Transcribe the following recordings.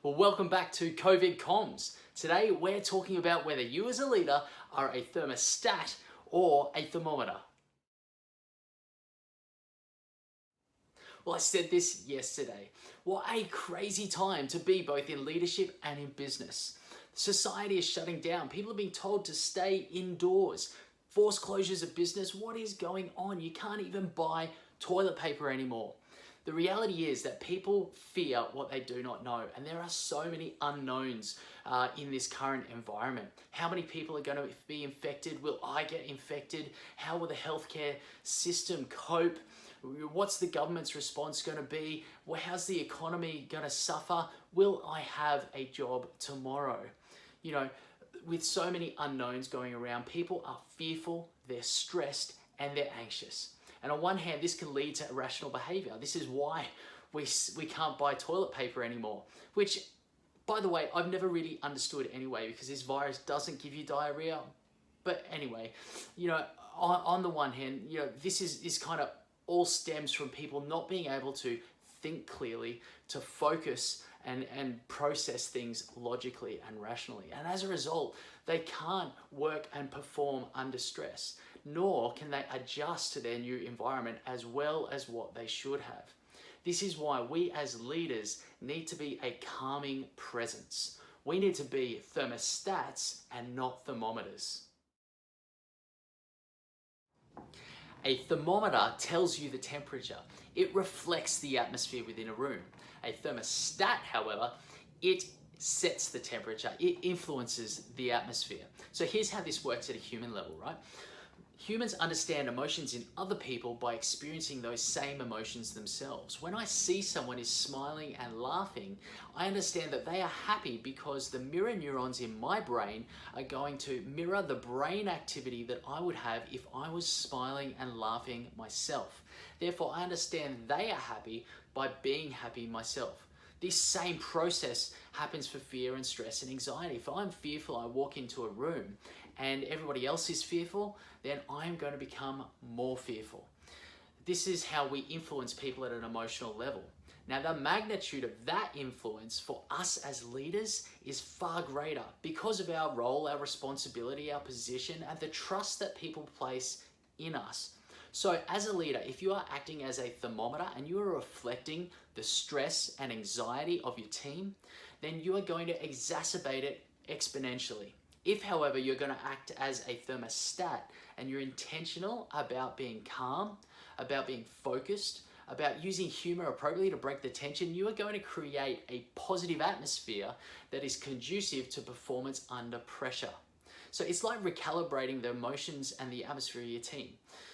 Well, welcome back to COVID Comms. Today we're talking about whether you as a leader are a thermostat or a thermometer. Well, I said this yesterday. What a crazy time to be both in leadership and in business. Society is shutting down. People are being told to stay indoors. Forced closures of business. What is going on? You can't even buy toilet paper anymore. The reality is that people fear what they do not know, and there are so many unknowns in this current environment. How many people are going to be infected? Will I get infected? How will the healthcare system cope? What's the government's response going to be? How's the economy going to suffer? Will I have a job tomorrow? You know, with so many unknowns going around, people are fearful, they're stressed, and they're anxious. And on one hand, this can lead to irrational behavior. This is why we can't buy toilet paper anymore, which, by the way, I've never really understood anyway, because this virus doesn't give you diarrhea. But anyway, on the one hand, this is kind of all stems from people not being able to think clearly, to focus and process things logically and rationally. And as a result, they can't work and perform under stress, nor can they adjust to their new environment as well as what they should have. This is why we as leaders need to be a calming presence. We need to be thermostats and not thermometers. A thermometer tells you the temperature. It reflects the atmosphere within a room. A thermostat, however, it sets the temperature. It influences the atmosphere. So here's how this works at a human level, right? Humans understand emotions in other people by experiencing those same emotions themselves. When I see someone is smiling and laughing, I understand that they are happy because the mirror neurons in my brain are going to mirror the brain activity that I would have if I was smiling and laughing myself. Therefore, I understand they are happy by being happy myself. This same process happens for fear and stress and anxiety. If I'm fearful, I walk into a room and everybody else is fearful, then I'm going to become more fearful. This is how we influence people at an emotional level. Now, the magnitude of that influence for us as leaders is far greater because of our role, our responsibility, our position, and the trust that people place in us. So as a leader, if you are acting as a thermometer and you are reflecting the stress and anxiety of your team, then you are going to exacerbate it exponentially. If, however, you're going to act as a thermostat and you're intentional about being calm, about being focused, about using humor appropriately to break the tension, you are going to create a positive atmosphere that is conducive to performance under pressure. So it's like recalibrating the emotions and the atmosphere of your team.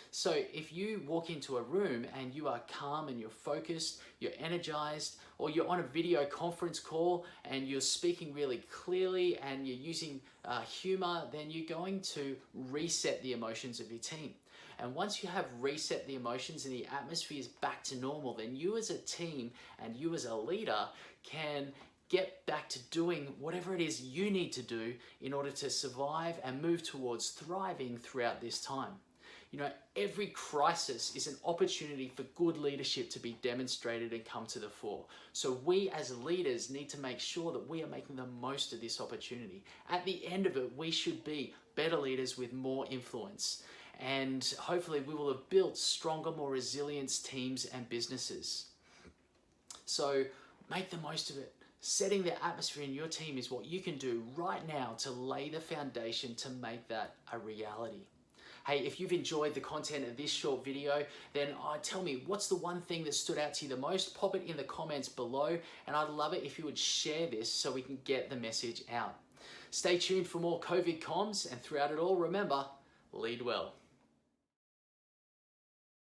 So if you walk into a room and you are calm and you're focused, you're energized, or you're on a video conference call and you're speaking really clearly and you're using humor, then you're going to reset the emotions of your team. And once you have reset the emotions and the atmosphere is back to normal, then you as a team and you as a leader can get back to doing whatever it is you need to do in order to survive and move towards thriving throughout this time. Every crisis is an opportunity for good leadership to be demonstrated and come to the fore. So we as leaders need to make sure that we are making the most of this opportunity. At the end of it, we should be better leaders with more influence. And hopefully we will have built stronger, more resilient teams and businesses. So make the most of it. Setting the atmosphere in your team is what you can do right now to lay the foundation to make that a reality. Hey, if you've enjoyed the content of this short video, then tell me, what's the one thing that stood out to you the most? Pop it in the comments below, and I'd love it if you would share this so we can get the message out. Stay tuned for more COVID comms, and throughout it all, remember, lead well.